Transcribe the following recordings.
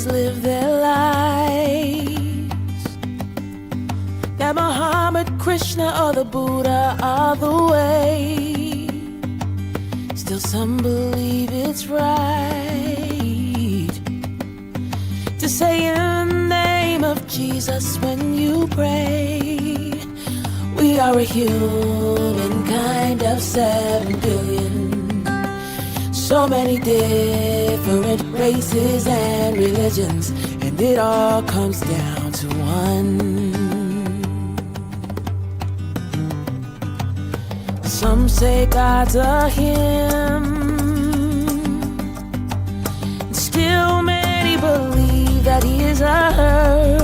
others live their lives, that Muhammad, Krishna, or the Buddha are the way. Still some believe it's right to say in the name of Jesus when you pray. We are a humankind of 7 billion, so many different races and religions, and it all comes down to one. Some say God's a him, and still many believe that he is a her.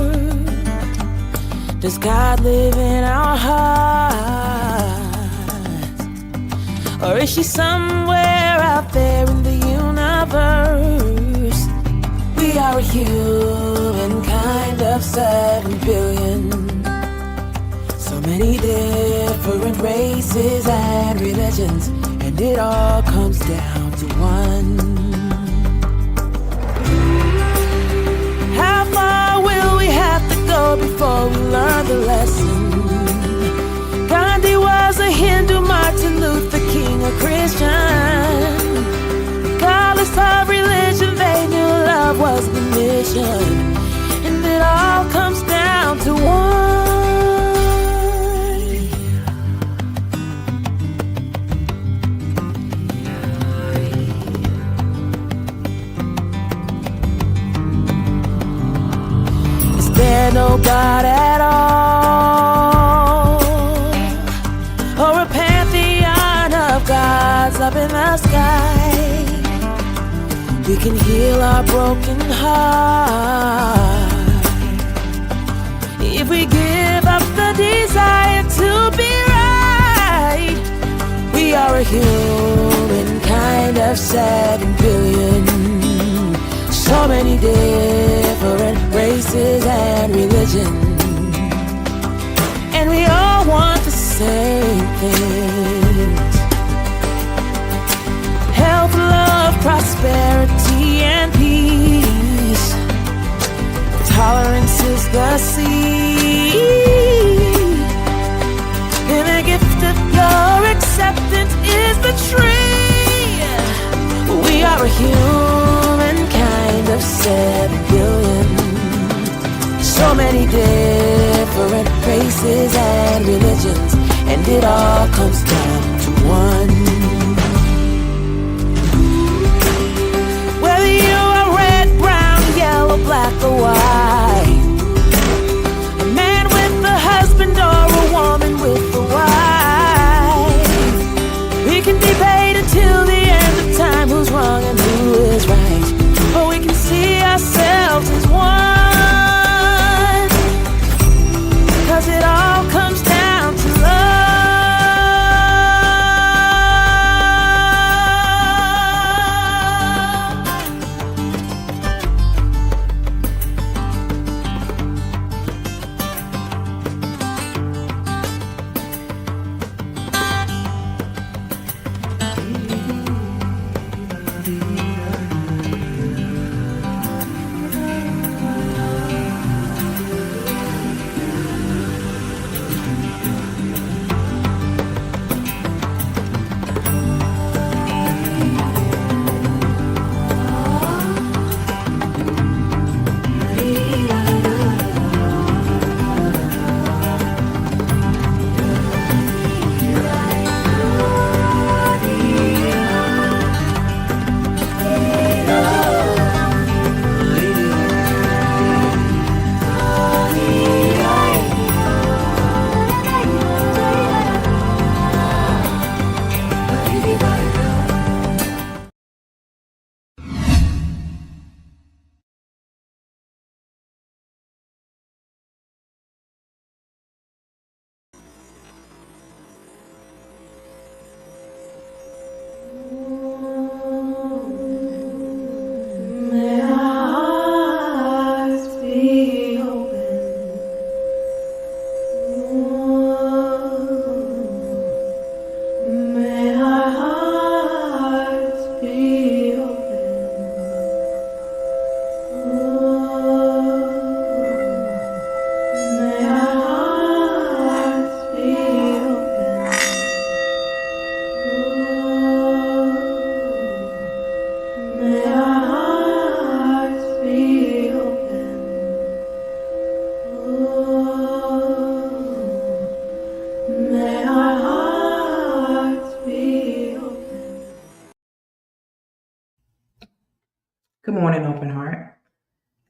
Does God live in our hearts, or is she somewhere out there in the universe? We are a humankind of 7 billion, so many different races and religions, and it all comes down to one. How far will we have to go before we learn the lesson? Gandhi was a Hindu, Martin Luther King a Christian. Regardless of religion, they knew love was the mission, and it all comes down to one. No God at all, or a pantheon of gods up in the sky. We can heal our broken heart if we give up the desire to be right. We are a humankind of 7 billion, so many different races and religions, and we all want the same things: health, love, prosperity, and peace. Tolerance is the seed, and the gift of your acceptance is the tree. We are a humankind of 7 billion, so many different races and religions, and it all comes down to one. Whether you are red, brown, yellow, black, or white, a man with a husband or a woman with a wife, we can debate until the end of time who's wrong and who is right, but we can see ourselves as one, 'cause it all comes down to love.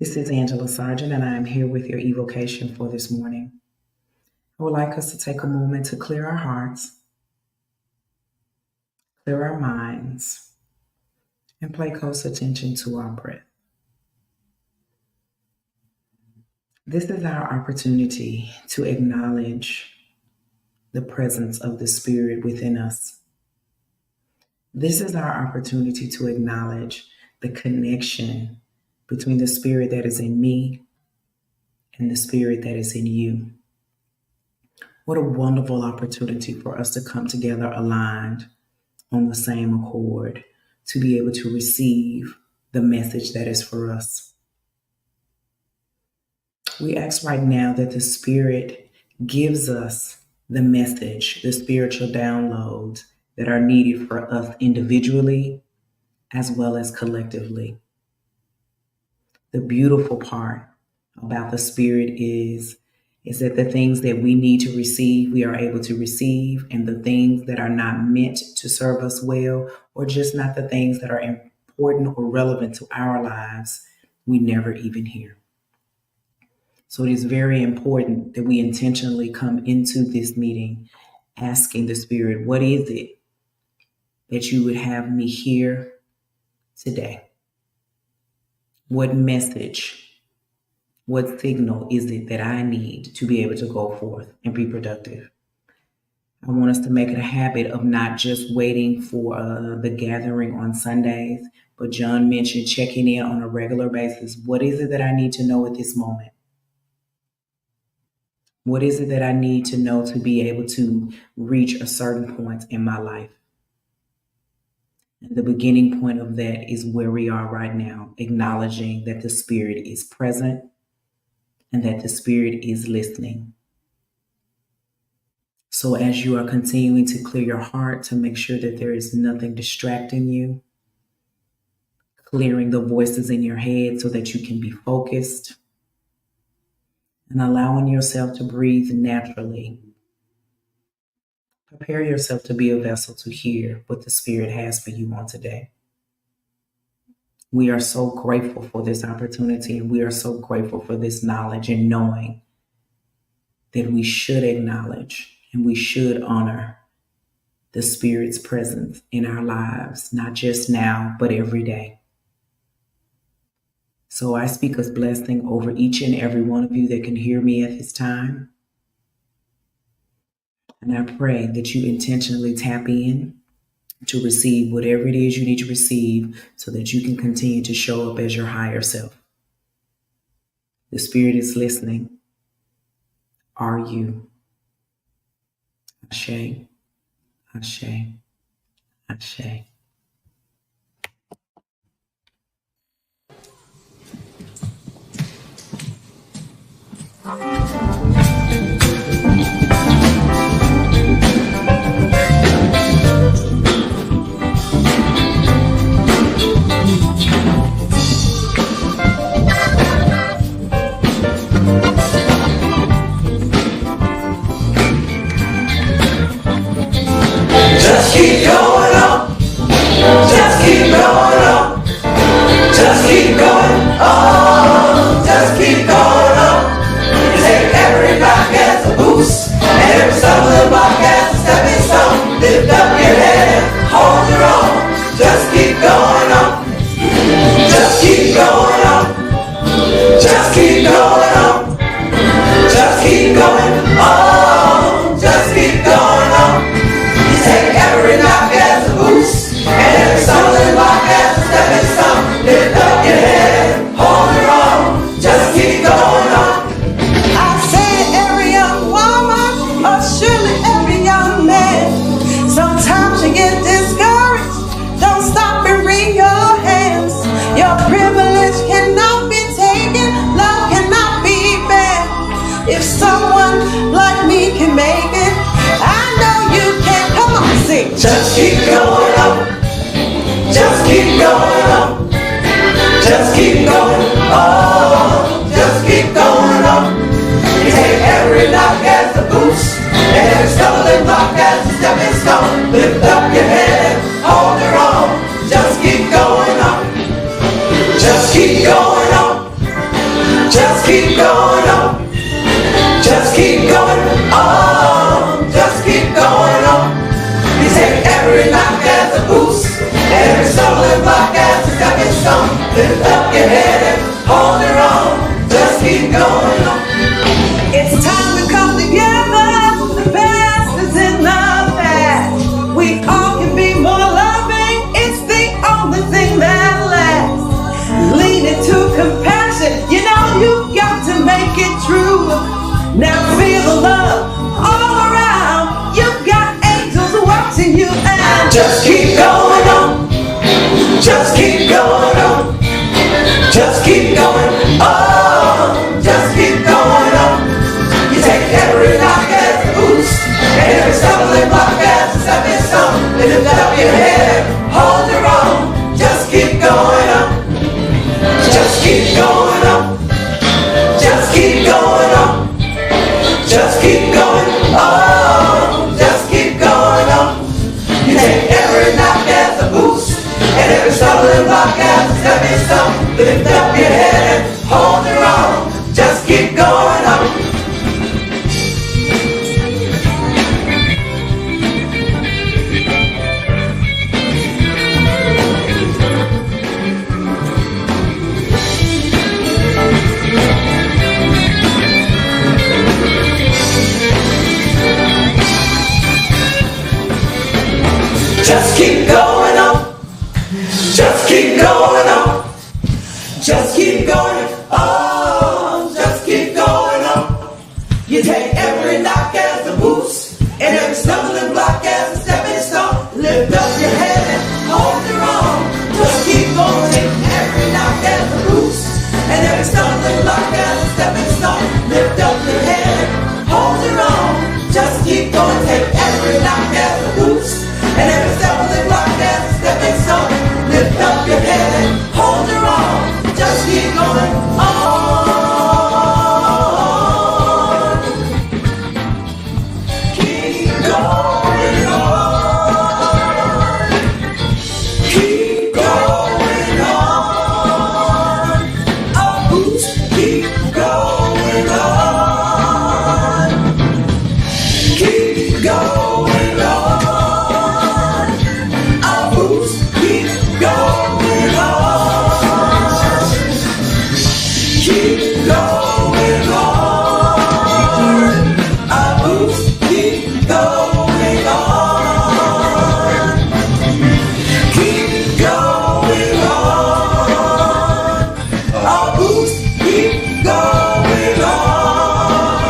This is Angela Sargent, and I am here with your evocation for this morning. I would like us to take a moment to clear our hearts, clear our minds, and pay close attention to our breath. This is our opportunity to acknowledge the presence of the Spirit within us. This is our opportunity to acknowledge the connection between the Spirit that is in me and the Spirit that is in you. What a wonderful opportunity for us to come together aligned on the same accord to be able to receive the message that is for us. We ask right now that the Spirit gives us the message, the spiritual downloads that are needed for us individually as well as collectively. The beautiful part about the Spirit is that the things that we need to receive, we are able to receive, and the things that are not meant to serve us well, or just not the things that are important or relevant to our lives, we never even hear. So it is very important that we intentionally come into this meeting asking the Spirit, what is it that you would have me hear today? What message, what signal is it that I need to be able to go forth and be productive? I want us to make it a habit of not just waiting for the gathering on Sundays, but John mentioned checking in on a regular basis. What is it that I need to know at this moment? What is it that I need to know to be able to reach a certain point in my life? And the beginning point of that is where we are right now, acknowledging that the Spirit is present and that the Spirit is listening. So as you are continuing to clear your heart to make sure that there is nothing distracting you, clearing the voices in your head so that you can be focused, and allowing yourself to breathe naturally. Prepare yourself to be a vessel to hear what the Spirit has for you on today. We are so grateful for this opportunity, and we are so grateful for this knowledge and knowing that we should acknowledge and we should honor the Spirit's presence in our lives, not just now, but every day. So I speak a blessing over each and every one of you that can hear me at this time. And I pray that you intentionally tap in to receive whatever it is you need to receive so that you can continue to show up as your higher self. The Spirit is listening. Are you? Ashe, Ashe, Ashe. Just keep going on. Just keep going on. Just keep going on. Just keep going on. You take every just keep going on. It's time to come together. The past is in the past. We all can be more loving. It's the only thing that lasts. Lean into compassion. You know you got to make it true. Now feel the love all around. You've got angels watching you and Just keep going on. Just keep going on. Just keep going on. Just keep going on. You take every knock as a boost, and every stumbling block as a stepping stone. Lift up your head, hold your own. Just keep going on. Just keep going on. Just keep going on. Just keep going on. Just keep going on. You take every knock as a boost, and every stumbling block as a stepping stone. Lift up your head and hold your own. Just keep going on. Just keep going on. Just keep going on. Just keep going on. Just keep going on. You take every knock as a boost, and every stumbling block as a stepping stone. Lift up your head and hold your own. Just keep going. Take every knock as a boost, and every stumbling block as a stepping stone. Lift up your head and hold your own. Just keep going. Take every knock as a boost, and every stumbling block as a stepping stone. Lift up your head and hold your own. Just keep going on. Keep going on. Keep going on. A boost. Keep going on. Keep going on. A boost. Keep going on. Keep going on. A boost. Keep going on. Keep going on. A boost. Keep going on.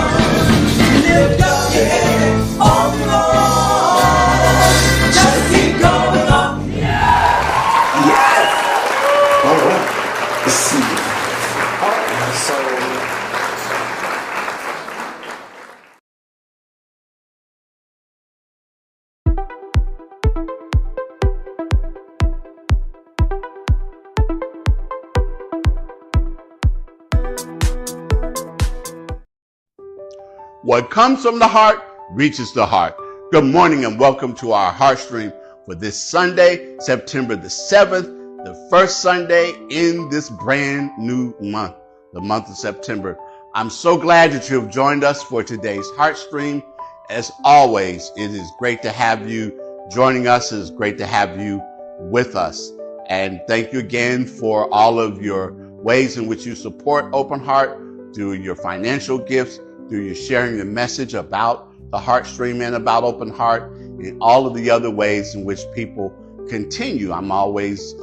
Lift up your head on the Lord. Just keep going on. Yes. All right. Let's see. All right. So. What comes from the heart reaches the heart. Good morning and welcome to our Heartstream for this Sunday, September the 7th, the first Sunday in this brand new month, the month of September. I'm so glad that you have joined us for today's Heartstream. As always, it is great to have you joining us. It is great to have you with us. And thank you again for all of your ways in which you support Open Heart, through your financial gifts, through your sharing the message about the Heartstream and about Open Heart, and all of the other ways in which people continue. I'm always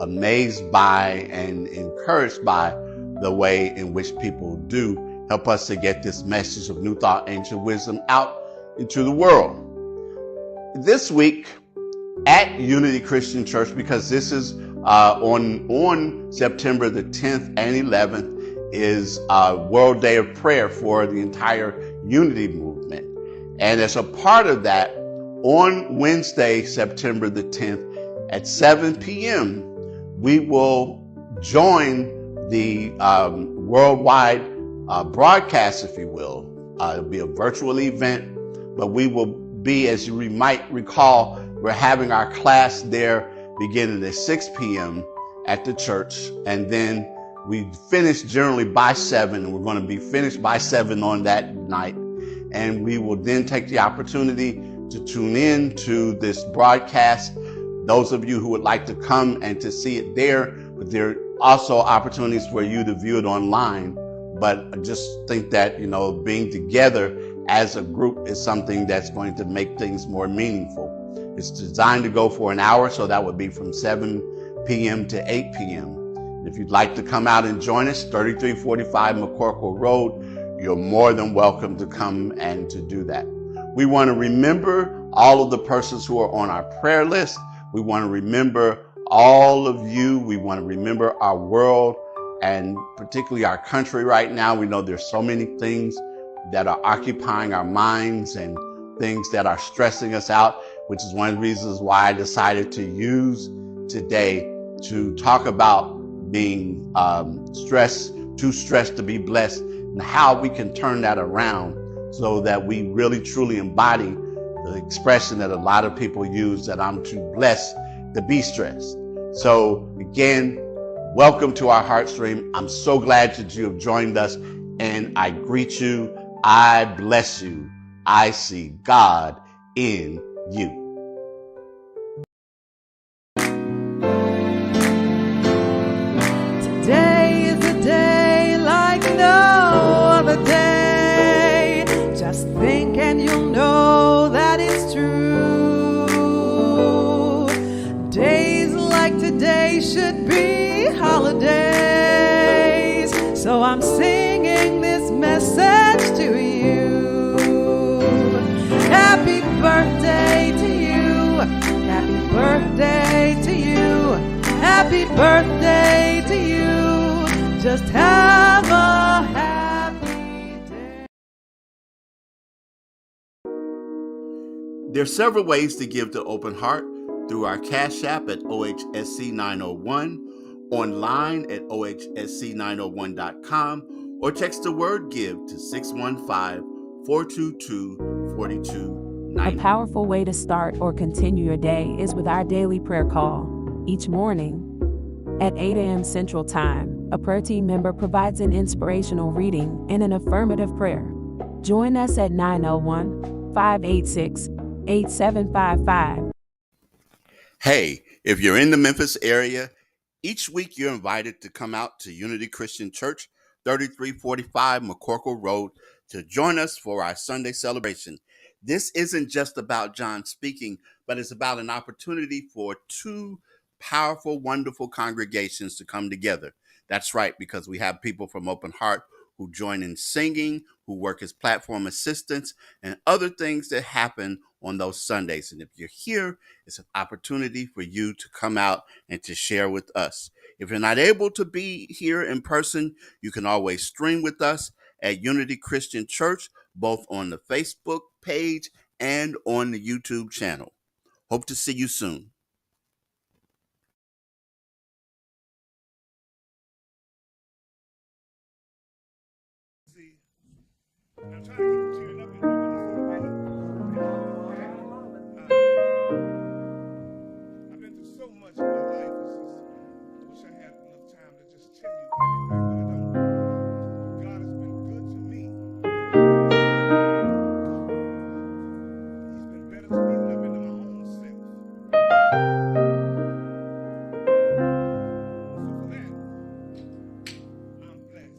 amazed by and encouraged by the way in which people do help us to get this message of New Thought, Ancient Wisdom out into the world. This week at Unity Christian Church, because this is on September the 10th and 11th, is World Day of Prayer for the entire Unity movement. And as a part of that, on Wednesday, September the 10th at 7 p.m., we will join the worldwide broadcast, if you will. It'll be a virtual event, but we will be, as you might recall, we're having our class there beginning at 6 p.m. at the church, and then we finish generally by 7, and we're going to be finished by 7 on that night. And we will then take the opportunity to tune in to this broadcast. Those of you who would like to come and to see it there, but there are also opportunities for you to view it online but I just think that, being together as a group is something that's going to make things more meaningful. It's designed to go for an hour, so that would be from 7 p.m. to 8 p.m. If you'd like to come out and join us, 3345 McCorkle Road, you're more than welcome to come and to do that. We want to remember all of the persons who are on our prayer list. We want to remember all of you. We want to remember our world and particularly our country right now. We know there's so many things that are occupying our minds and things that are stressing us out, which is one of the reasons why I decided to use today to talk about being too stressed to be blessed, and how we can turn that around so that we really truly embody the expression that a lot of people use, that I'm too blessed to be stressed. So again, welcome to our Heartstream. I'm so glad that you have joined us, and I greet you. I bless you. I see God in you. Today is a day like no other day. Just think and you'll know that it's true. Days like today should be holidays. So I'm singing this message to you. Happy birthday to you. Happy birthday to you. Happy birthday to you. Just have a happy day. There are several ways to give to Open Heart: through our Cash App at OHSC901, online at OHSC901.com, or text the word GIVE to 615-422-4290. A powerful way to start or continue your day is with our daily prayer call. Each morning at 8 a.m. Central Time, a prayer team member provides an inspirational reading and an affirmative prayer. Join us at 901-586-8755. Hey, if you're in the Memphis area, each week you're invited to come out to Unity Christian Church, 3345 McCorkle Road, to join us for our Sunday celebration. This isn't just about John speaking, but it's about an opportunity for two powerful, wonderful congregations to come together. That's right, because we have people from Open Heart who join in singing, who work as platform assistants, and other things that happen on those Sundays. And if you're here, it's an opportunity for you to come out and to share with us. If you're not able to be here in person, you can always stream with us at Unity Christian Church, both on the Facebook page and on the YouTube channel. Hope to see you soon. I'm trying to keep it cheered up in here, I've been through so much in my life. I wish I had enough time to just tell you everything, but I don't. God has been good to me. He's been better to me than I've been to my own self. So for that, I'm blessed.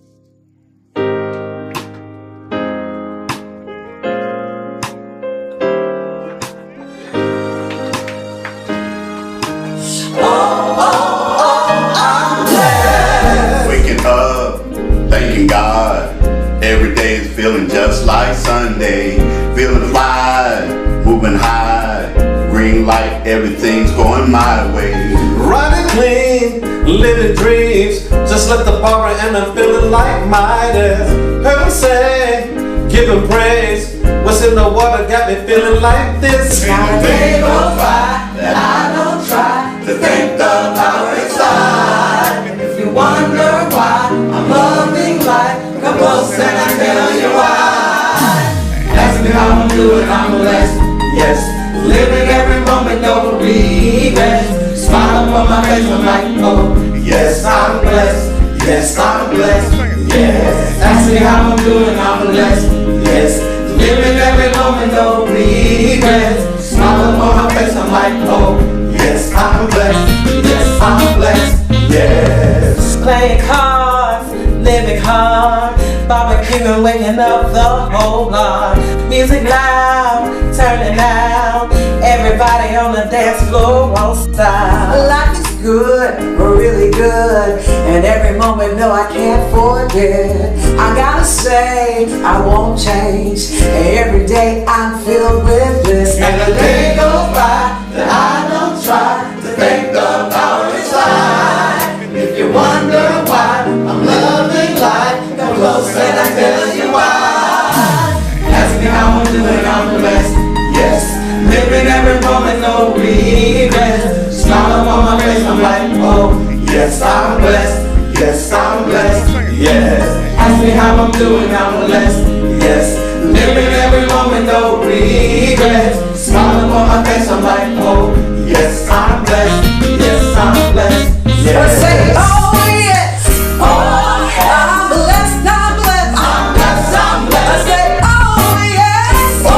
Waking up, thanking God. Every day is feeling just like Sunday. Feeling fly, moving high. Green light, everything's going my way. Running clean, living dreams. Just left the bar and I'm feeling like Midas. Heard him say, give him praise. What's in the water got me feeling like this. Not a day goes by that I don't try to thank the power inside. If you wonder why I'm loving life, come close and I'll tell you why. Ask me how I'm doing, I'm blessed. Yes, living every moment, no regrets. Smile upon my face, I'm like, oh, yes, I'm blessed. Yes, I'm blessed. Yes, ask me how I'm doing, I'm blessed. Yes, living every moment, no regrets. Smile upon my face, I'm like, oh, yes, I'm blessed. Yes, I'm blessed. Yes. Playing cards, living hard, Barbecuing, waking up the whole lot. Music loud, turning out. Everybody on the dance floor won't stop. Life is good, really good, and every moment, no, I can't forget. I gotta say, I won't change. Every day I'm filled with bliss, and the day goes by that I don't try to thank the power inside. If you wonder why I'm loving life, come close and I tell you why. Ask me how I'm doing, I'm blessed, yes. Living every moment, no regrets. Smile on my face, I'm like, oh, yes, I'm blessed, yes, I'm blessed, yes. Ask me how I'm doing, I'm blessed, yes. Living every moment, no regrets. Smile on my face, I'm like, oh, yes, I'm blessed, yes, I'm blessed, yes. Say, oh, yes, oh, yes. I'm blessed, I'm blessed, I'm blessed, I'm blessed. I say, oh, yes, oh,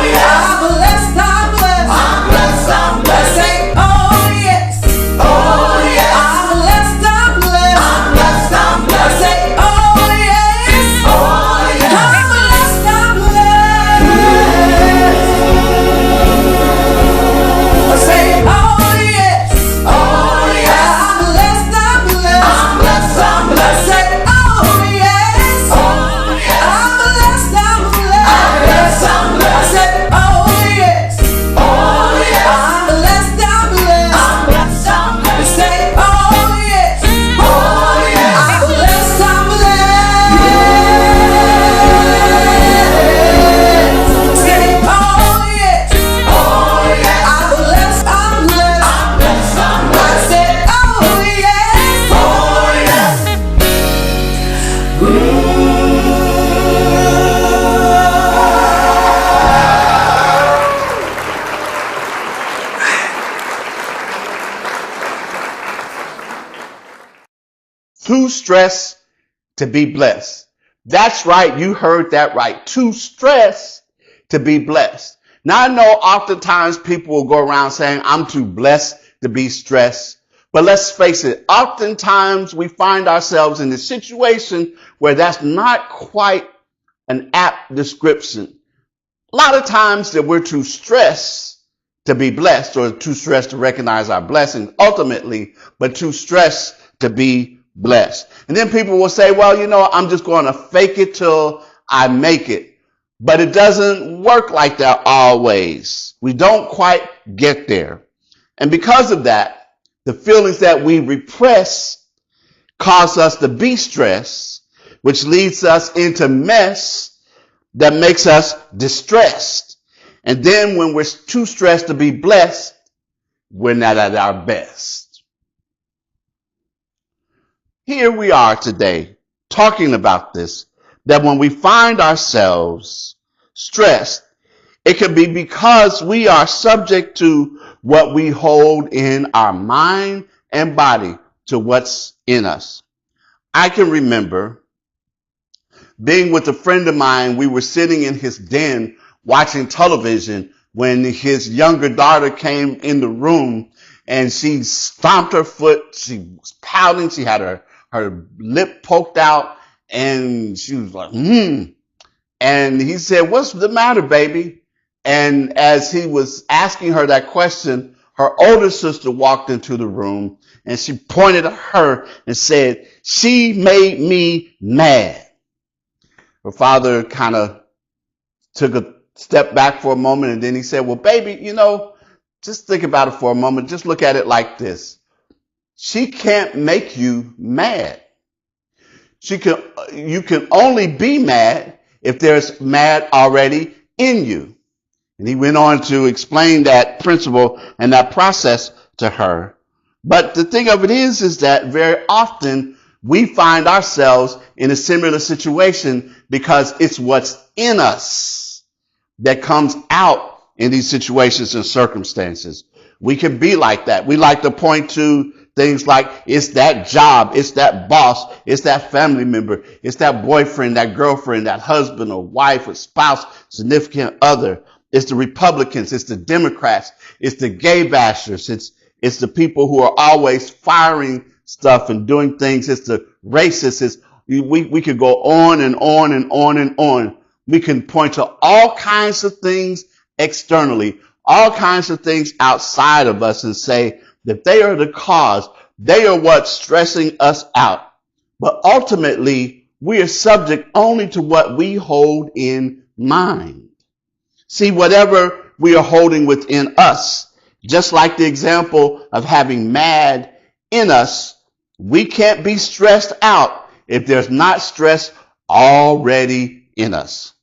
yes. I'm blessed, I'm blessed, I'm blessed, I'm blessed. I say, oh, yes, oh, yes. I'm blessed, I'm blessed, I'm blessed, I'm blessed. I say, oh, yes, oh, yes. I'm blessed, I'm blessed. I say, oh, yes, oh, yes. I'm blessed, I'm blessed, I'm blessed, I'm blessed. I say, oh, yes, oh, yes. I'm blessed, I'm blessed, I'm blessed, I'm blessed. I say, oh, yes, oh, yes. I'm blessed, I'm blessed, I'm blessed, I'm blessed. I say, oh, yes, oh, yes. I'm blessed, I'm blessed. Say, oh, yes, oh, yes. I'm blessed, I'm blessed, I'm blessed, I'm blessed. I said, oh, yes, oh, yes. Too stressed to be blessed. That's right. You heard that right. Too stressed to be blessed. Now I know oftentimes people will go around saying, I'm too blessed to be stressed. But let's face it, oftentimes we find ourselves in a situation where that's not quite an apt description. A lot of times that we're too stressed to be blessed, or too stressed to recognize our blessings ultimately, but too stressed to be blessed. And then people will say, well, you know, I'm just going to fake it till I make it. But it doesn't work like that always. We don't quite get there. And because of that, the feelings that we repress cause us to be stressed, which leads us into mess that makes us distressed. And then when we're too stressed to be blessed, we're not at our best. Here we are today talking about this, that when we find ourselves stressed, it can be because we are subject to what we hold in our mind and body, to what's in us. I can remember being with a friend of mine. We were sitting in his den watching television when his younger daughter came in the room, and she stomped her foot. She was pouting. She had her lip poked out, and she was like, And he said, what's the matter, baby? And as he was asking her that question, her older sister walked into the room, and she pointed at her and said, she made me mad. Her father kind of took a step back for a moment, and then he said, well, baby, you know, just think about it for a moment. Just look at it like this. She can't make you mad. You can only be mad if there's mad already in you. And he went on to explain that principle and that process to her. But the thing of it is that very often we find ourselves in a similar situation because it's what's in us that comes out in these situations and circumstances. We can be like that. We like to point to things like it's that job, it's that boss, it's that family member, it's that boyfriend, that girlfriend, that husband or wife or spouse, significant other. It's the Republicans, it's the Democrats, it's the gay bashers, it's the people who are always firing stuff and doing things, it's the racists, We could go on and on and on and on. We can point to all kinds of things externally, all kinds of things outside of us and say that they are the cause. They are what's stressing us out. But ultimately, we are subject only to what we hold in mind. See, whatever we are holding within us, just like the example of having mad in us, we can't be stressed out if there's not stress already in us.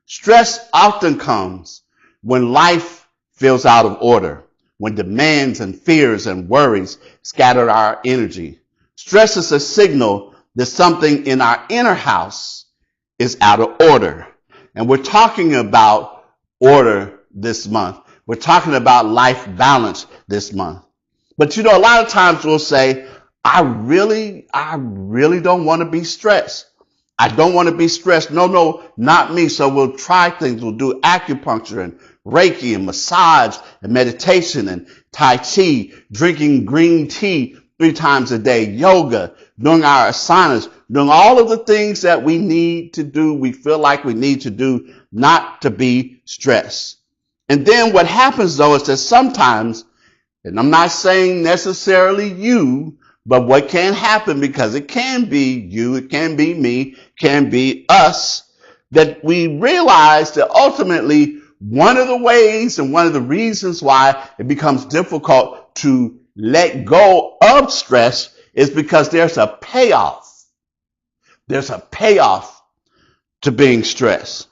Stress often comes when life feels out of order, when demands and fears and worries scatter our energy. Stress is a signal that something in our inner house is out of order. And we're talking about order this month. We're talking about life balance this month. But a lot of times we'll say, I really don't want to be stressed. I don't want to be stressed. No, not me. So we'll try things. We'll do acupuncture and Reiki and massage and meditation and Tai Chi, drinking green tea 3 times a day, yoga, doing our asanas, doing all of the things that we need to do, we feel like we need to do not to be stressed. And then what happens though is that sometimes, and I'm not saying necessarily you, but what can happen, because it can be you, it can be me, it can be us, that we realize that ultimately one of the ways and one of the reasons why it becomes difficult to let go of stress is because there's a payoff. There's a payoff to being stressed.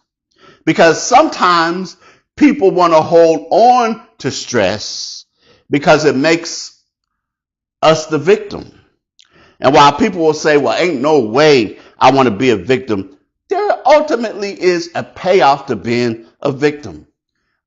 Because sometimes people want to hold on to stress because it makes us the victim. And while people will say, well, ain't no way I want to be a victim, there ultimately is a payoff to being a victim.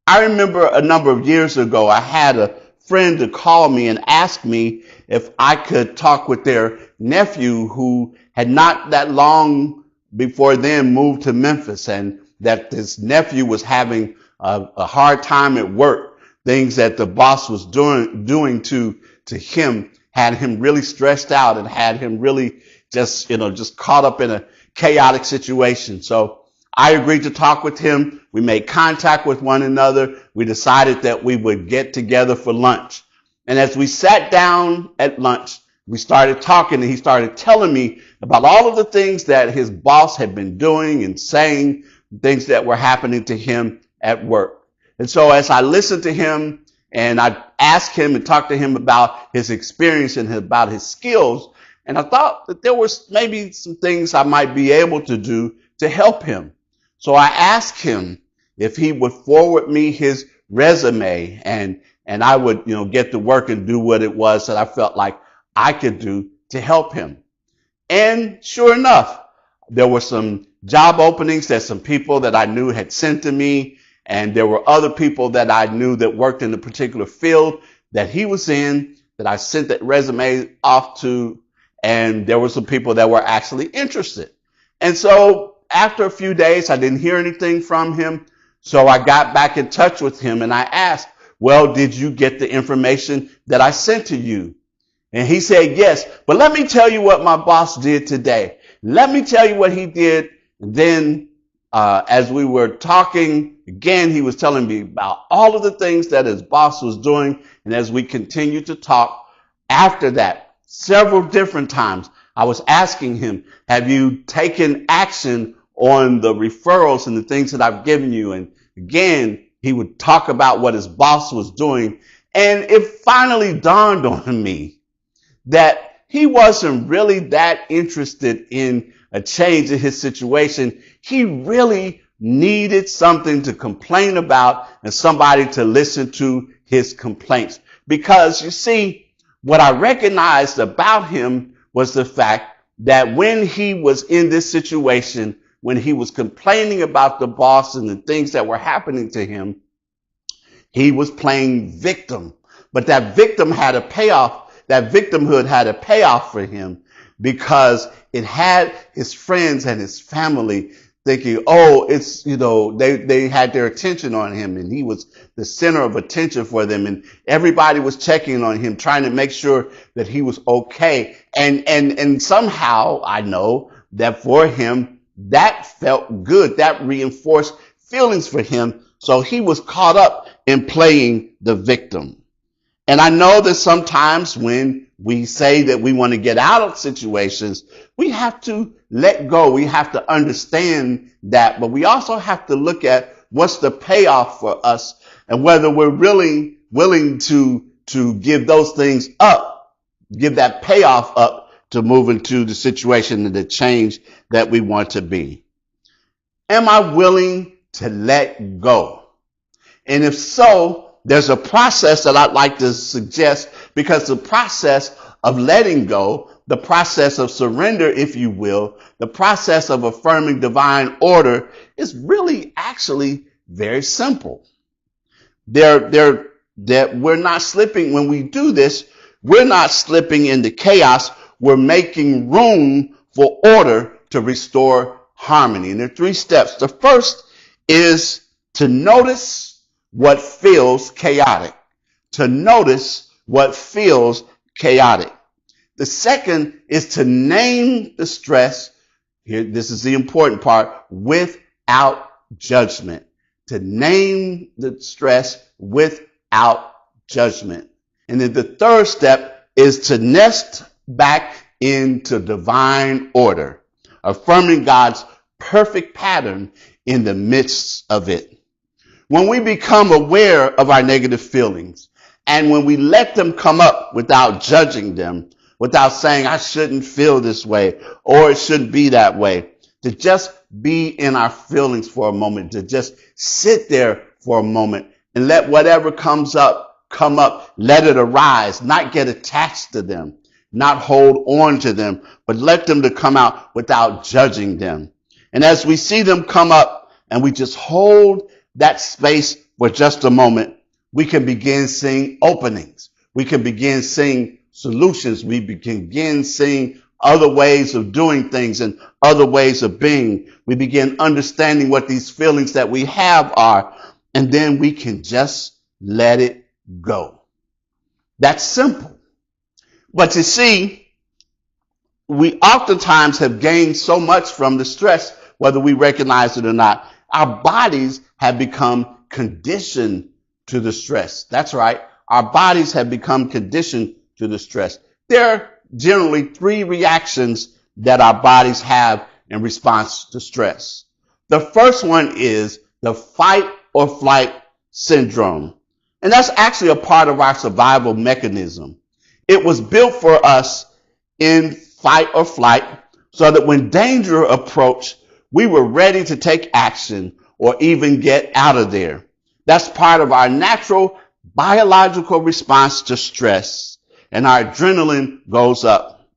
I remember a number of years ago, I had a friend to call me and ask me if I could talk with their nephew who had not that long before then moved to Memphis, and that this nephew was having a hard time at work. Things that the boss was doing to him had him really stressed out and had him really just caught up in a chaotic situation. So I agreed to talk with him. We made contact with one another. We decided that we would get together for lunch. And as we sat down at lunch, we started talking, and he started telling me about all of the things that his boss had been doing and saying, things that were happening to him at work. And so as I listened to him and I asked him and talked to him about his experience and about his skills, and I thought that there was maybe some things I might be able to do to help him. So I asked him if he would forward me his resume and I would, get to work and do what it was that I felt like I could do to help him. And sure enough, there were some job openings that some people that I knew had sent to me, and there were other people that I knew that worked in the particular field that he was in that I sent that resume off to, and there were some people that were actually interested. And so after a few days, I didn't hear anything from him. So I got back in touch with him and I asked, well, did you get the information that I sent to you? And he said, yes, but let me tell you what my boss did today. Let me tell you what he did. And then as we were talking again, he was telling me about all of the things that his boss was doing. And as we continued to talk after that, several different times, I was asking him, have you taken action on the referrals and the things that I've given you? And again, he would talk about what his boss was doing. And it finally dawned on me that he wasn't really that interested in a change in his situation. He really needed something to complain about and somebody to listen to his complaints. Because you see, what I recognized about him was the fact that when he was in this situation, when he was complaining about the boss and the things that were happening to him, he was playing victim. But that victim had a payoff. That victimhood had a payoff for him because it had his friends and his family thinking, oh, it's, they had their attention on him and he was the center of attention for them. And everybody was checking on him, trying to make sure that he was okay. And somehow I know that for him, that felt good. That reinforced feelings for him. So he was caught up in playing the victim. And I know that sometimes when we say that we want to get out of situations, we have to let go. We have to understand that. But we also have to look at what's the payoff for us and whether we're really willing to give those things up, give that payoff up to move into the situation and the change that we want to be. Am I willing to let go? And if so, there's a process that I'd like to suggest, because the process of letting go, the process of surrender, if you will, the process of affirming divine order is really actually very simple. That we're not slipping when we do this. We're not slipping into chaos. We're making room for order to restore harmony. And there are 3 steps. The first is to notice what feels chaotic. To notice what feels chaotic. The second is to name the stress. Here, this is the important part, without judgment. To name the stress without judgment. And then the third step is to nest back into divine order, affirming God's perfect pattern in the midst of it. When we become aware of our negative feelings, and when we let them come up without judging them, without saying, I shouldn't feel this way, or it shouldn't be that way, to just be in our feelings for a moment, to just sit there for a moment and let whatever comes up, come up, let it arise, not get attached to them, not hold on to them, but let them to come out without judging them. And as we see them come up and we just hold that space for just a moment, we can begin seeing openings. We can begin seeing solutions. We begin seeing other ways of doing things and other ways of being. We begin understanding what these feelings that we have are, and then we can just let it go. That's simple. But you see, we oftentimes have gained so much from the stress, whether we recognize it or not. Our bodies have become conditioned to the stress. That's right. Our bodies have become conditioned to the stress. There are generally 3 reactions that our bodies have in response to stress. The first one is the fight or flight syndrome. And that's actually a part of our survival mechanism. It was built for us in fight or flight so that when danger approached, we were ready to take action or even get out of there. That's part of our natural biological response to stress, and our adrenaline goes up.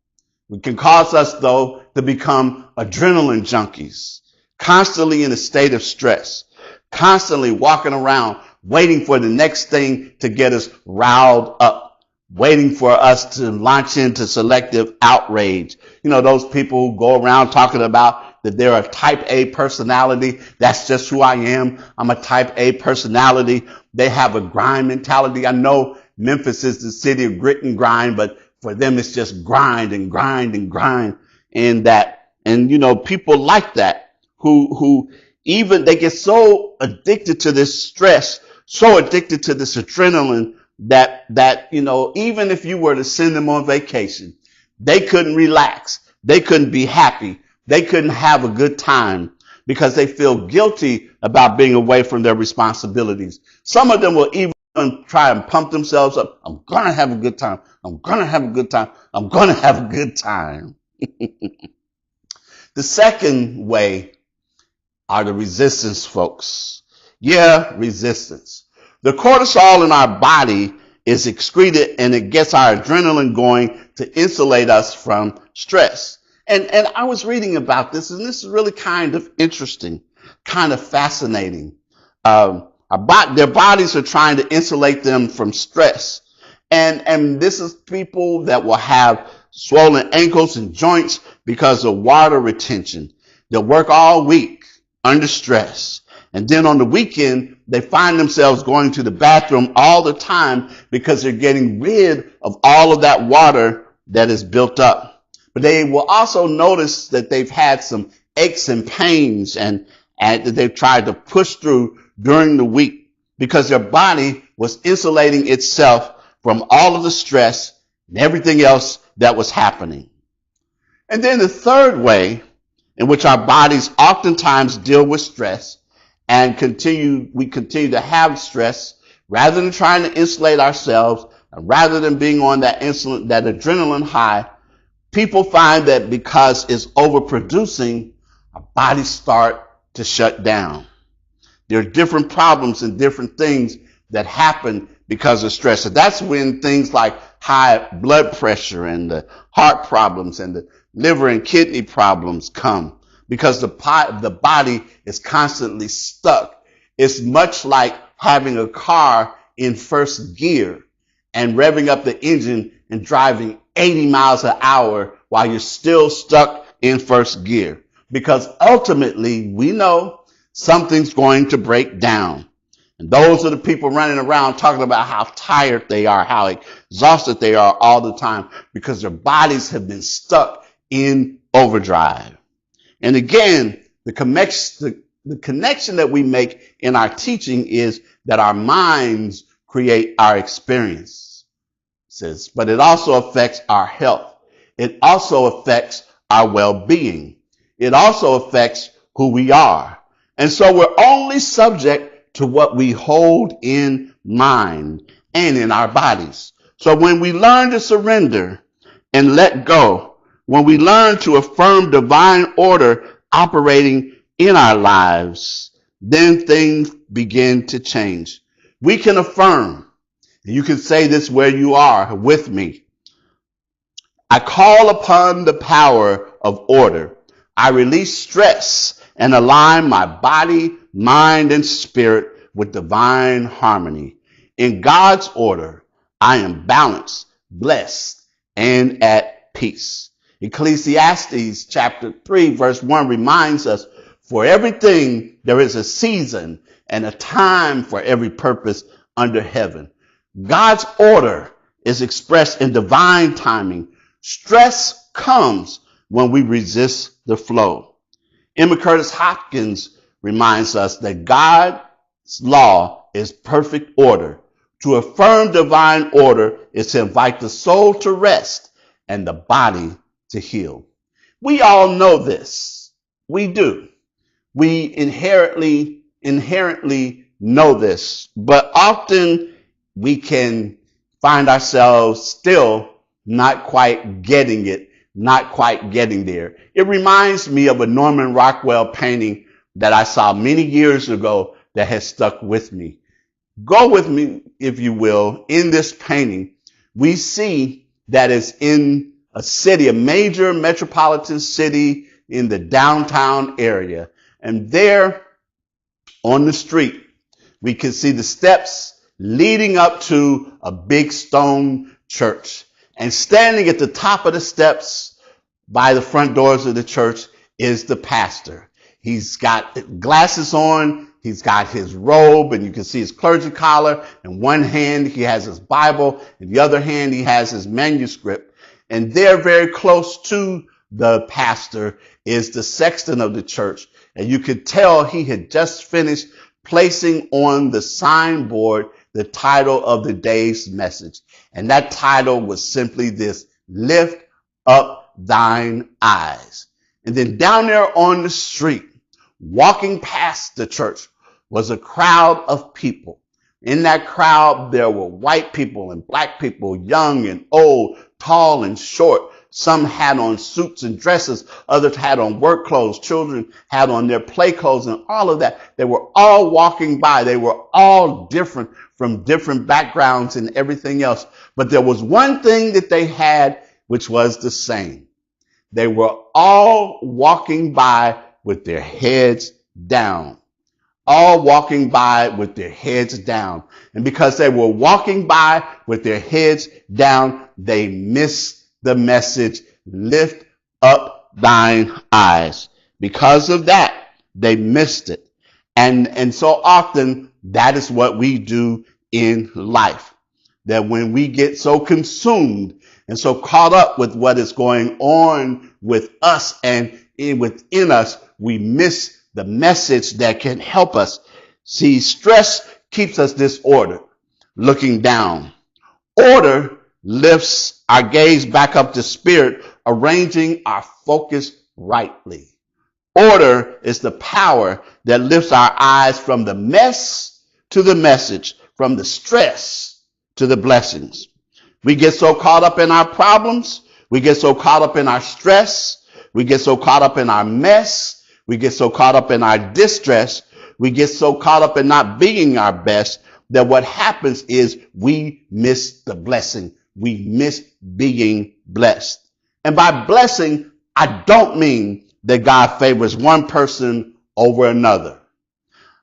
It can cause us, though, to become adrenaline junkies, constantly in a state of stress, constantly walking around waiting for the next thing to get us riled up, waiting for us to launch into selective outrage. You know, those people who go around talking about that they're a type A personality. That's just who I am. I'm a type A personality. They have a grind mentality. I know Memphis is the city of grit and grind, but for them, it's just grind and grind and grind and that. And, you know, people like that who even they get so addicted to this stress, so addicted to this adrenaline that, you know, even if you were to send them on vacation, they couldn't relax. They couldn't be happy. They couldn't have a good time because they feel guilty about being away from their responsibilities. Some of them will even try and pump themselves up. I'm going to have a good time. I'm going to have a good time. I'm going to have a good time. The second way are the resistance folks. Yeah, resistance. The cortisol in our body is excreted and it gets our adrenaline going to insulate us from stress. And I was reading about this, and this is really kind of interesting, kind of fascinating. Their bodies are trying to insulate them from stress. And this is people that will have swollen ankles and joints because of water retention. They'll work all week under stress. And then on the weekend, they find themselves going to the bathroom all the time because they're getting rid of all of that water that is built up. But they will also notice that they've had some aches and pains and that they've tried to push through during the week because their body was insulating itself from all of the stress and everything else that was happening. And then the third way in which our bodies oftentimes deal with stress and we continue to have stress rather than trying to insulate ourselves, rather than being on that adrenaline high, people find that because it's overproducing, our bodies start to shut down. There are different problems and different things that happen because of stress. So that's when things like high blood pressure and the heart problems and the liver and kidney problems come, because the body is constantly stuck. It's much like having a car in first gear and revving up the engine and driving 80 miles an hour while you're still stuck in first gear. Because ultimately, we know something's going to break down. And those are the people running around talking about how tired they are, how exhausted they are all the time, because their bodies have been stuck in overdrive. And again, the connection that we make in our teaching is that our minds create our experiences. But it also affects our health. It also affects our well-being. It also affects who we are. And so we're only subject to what we hold in mind and in our bodies. So when we learn to surrender and let go, when we learn to affirm divine order operating in our lives, then things begin to change. We can affirm. You can say this where you are with me. I call upon the power of order. I release stress and align my body, mind, and spirit with divine harmony. In God's order, I am balanced, blessed, and at peace. Ecclesiastes chapter 3, verse 1 reminds us, for everything there is a season and a time for every purpose under heaven. God's order is expressed in divine timing. Stress comes when we resist the flow. Emma Curtis Hopkins reminds us that God's law is perfect order. To affirm divine order is to invite the soul to rest and the body to heal. We all know this. We do. We inherently know this, but often we can find ourselves still not quite getting it, not quite getting there. It reminds me of a Norman Rockwell painting that I saw many years ago that has stuck with me. Go with me, if you will. In this painting, we see that it's in a city, a major metropolitan city in the downtown area. And there on the street, we can see the steps leading up to a big stone church. And standing at the top of the steps by the front doors of the church is the pastor. He's got glasses on. He's got his robe, and you can see his clergy collar. In one hand, he has his Bible. In the other hand, he has his manuscript. And there, very close to the pastor, is the sexton of the church. And you could tell he had just finished placing on the signboard the title of the day's message. And that title was simply this: Lift Up Thine Eyes. And then down there on the street, walking past the church, was a crowd of people. In that crowd, there were white people and black people, young and old, tall and short. Some had on suits and dresses. Others had on work clothes. Children had on their play clothes and all of that. They were all walking by. They were all different from different backgrounds and everything else. But there was one thing that they had, which was the same. They were all walking by with their heads down. All walking by with their heads down. And because they were walking by with their heads down, they missed the message, lift up thine eyes. Because of that, they missed it. And so often, that is what we do in life. That when we get so consumed and so caught up with what is going on with us and within us, we miss the message that can help us. See, stress keeps us disordered, looking down. Order lifts our gaze back up to spirit, arranging our focus rightly. Order is the power that lifts our eyes from the mess to the message, from the stress to the blessings. We get so caught up in our problems. We get so caught up in our stress. We get so caught up in our mess. We get so caught up in our distress. We get so caught up in not being our best that what happens is we miss the blessing. We miss being blessed. And by blessing, I don't mean that God favors one person over another.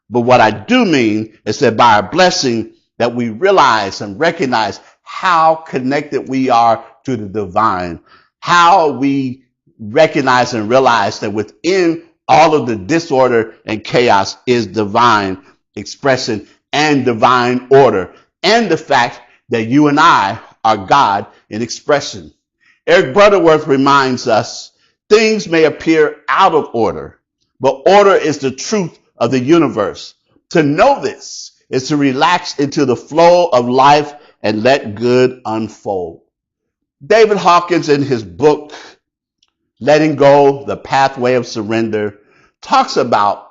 But what I do mean is that by our blessing, that we realize and recognize how connected we are to the divine, how we recognize and realize that within all of the disorder and chaos is divine expression and divine order, and the fact that you and I are God in expression. Eric Butterworth reminds us, things may appear out of order, but order is the truth of the universe. To know this is to relax into the flow of life and let good unfold. David Hawkins, in his book, Letting Go, The Pathway of Surrender, talks about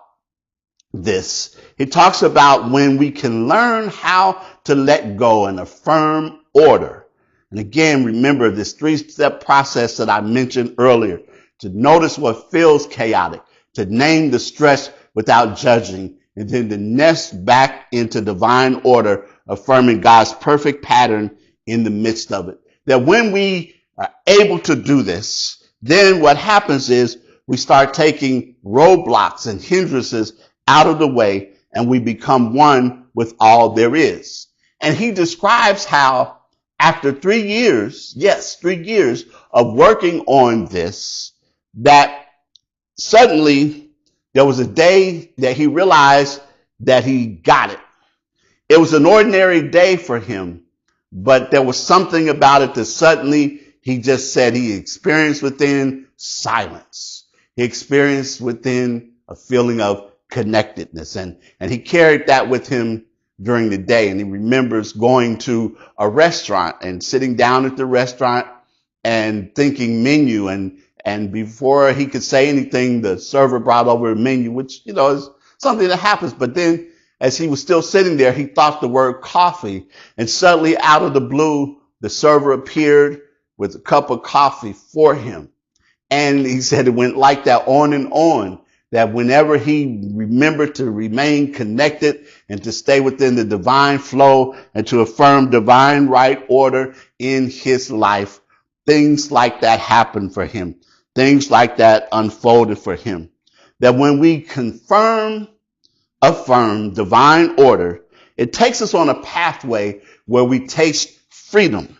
this. He talks about when we can learn how to let go and affirm order. And again, remember this 3-step process that I mentioned earlier, to notice what feels chaotic, to name the stress without judging, and then to nest back into divine order, affirming God's perfect pattern in the midst of it. That when we are able to do this, then what happens is we start taking roadblocks and hindrances out of the way, and we become one with all there is. And he describes how after 3 years, 3 years of working on this, that suddenly there was a day that he realized that he got it. It was an ordinary day for him, but there was something about it that suddenly he just said he experienced within silence. He experienced within a feeling of connectedness, and he carried that with him during the day. And he remembers going to a restaurant and sitting down at the restaurant and thinking menu, and before he could say anything, the server brought over a menu, which, is something that happens. But then as he was still sitting there, he thought the word coffee, and suddenly out of the blue, the server appeared with a cup of coffee for him. And he said it went like that on and on, that whenever he remembered to remain connected and to stay within the divine flow and to affirm divine right order in his life, things like that happened for him. Things like that unfolded for him. That when we affirm divine order, it takes us on a pathway where we taste freedom.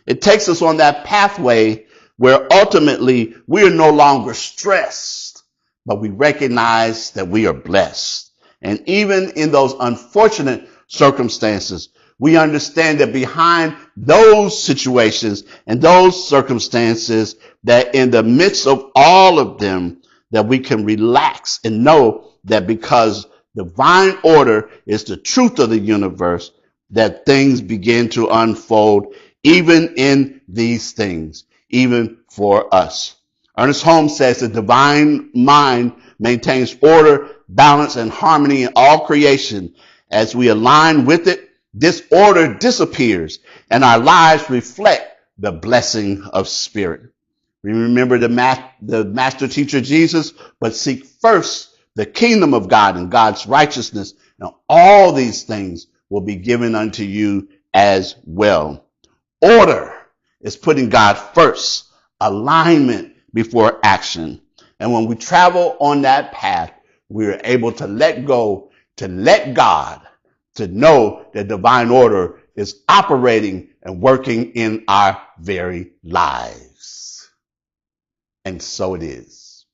It takes us on that pathway where ultimately we are no longer stressed, but we recognize that we are blessed. And even in those unfortunate circumstances, we understand that behind those situations and those circumstances, that in the midst of all of them, that we can relax and know that because divine order is the truth of the universe, that things begin to unfold even in these things, even for us. Ernest Holmes says the divine mind maintains order, balance, and harmony in all creation. As we align with it, disorder disappears and our lives reflect the blessing of spirit. We remember the master teacher Jesus, but seek first the kingdom of God and God's righteousness, and all these things will be given unto you as well. Order is putting God first, alignment before action. And when we travel on that path, we are able to let go, to let God, to know that divine order is operating and working in our very lives. And so it is.